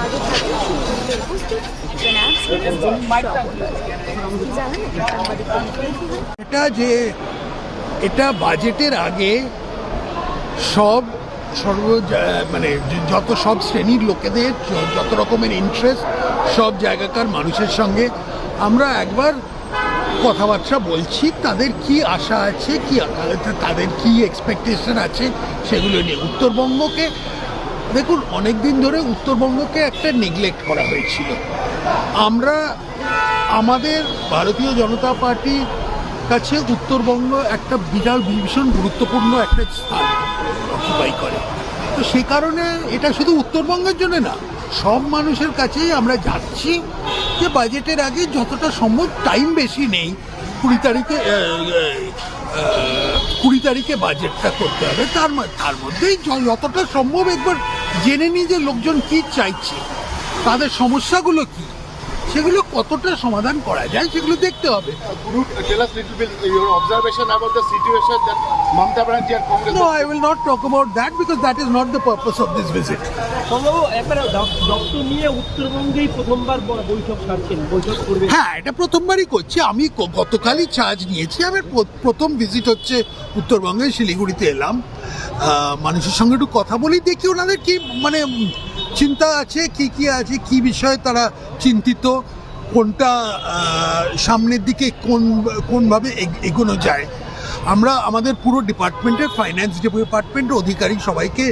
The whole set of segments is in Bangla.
আগে থাকে শিলিগুড়িতে উপস্থিত এটা বাজেটের আগে সব মানে যত সব শ্রেণীর লোকেদের যত রকমের ইন্টারেস্ট সব জায়গাকার মানুষের সঙ্গে আমরা একবার কথাবার্তা বলছি, তাদের কি আশা আছে, কি তাদের কি এক্সপেকটেশন আছে সেগুলো নিয়ে। উত্তরবঙ্গকে দেখুন, অনেক দিন ধরে উত্তরবঙ্গকে একটা নেগলেক্ট করা হয়েছিল। আমরা আমাদের ভারতীয় জনতা পার্টির কাছে উত্তরবঙ্গ একটা ভীষণ গুরুত্বপূর্ণ একটা স্থান অকুপাই করে। তো সে কারণে এটা শুধু উত্তরবঙ্গের জন্য না, সব মানুষের কাছেই আমরা যাচ্ছি যে বাজেটের আগে যতটা সম্ভব, টাইম বেশি নেই, 20 তারিখে বাজেটটা করতে হবে। তার মধ্যেই যতটা সম্ভব একবার জেনে নিই যে লোকজন কি চাইছে, তাদের সমস্যাগুলো কি, সেগুলো কতটা সমাধান করা যায় সেগুলো দেখতে হবে। Tell us little bit your observation about the situation that Mamata Banerjee and Congress. No, I will not talk about that because that is not the purpose of this visit. হ্যাঁ, এটা প্রথমবারই করছি আমি। গতকালই চার্জ নিয়েছি। আমার প্রথম ভিজিট হচ্ছে উত্তরবঙ্গে, শিলিগুড়িতে এলাম। মানুষের সঙ্গে একটু কথা বলি, দেখি ওনাদের কি মানে চিন্তা আছে, কি আছে, কি বিষয়ে তারা চিন্তিত, কোনটা সামনের দিকে কোনভাবে এগোনো যায়। আমরা আমাদের পুরো ডিপার্টমেন্টের, ফাইন্যান্স ডিপার্টমেন্ট অধিকারী সবাইকে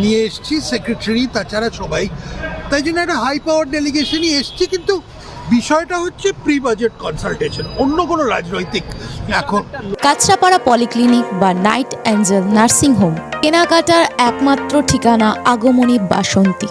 নিয়ে এসেছি, সেক্রেটারি, তাছাড়া সবাই। তাই জন্য একটা হাই পাওয়ার ডেলিগেশনই এসছি। কিন্তু বিষয়টা হচ্ছে প্রি বাজেট কনসালটেশন, অন্য কোনো রাজনৈতিক এখন। কাঁচরাপাড়া পলিক্লিনিক বা নাইট অ্যাঞ্জেল নার্সিং হোম কেনাকাটার একমাত্র ঠিকানা আগমনী বাসন্তী।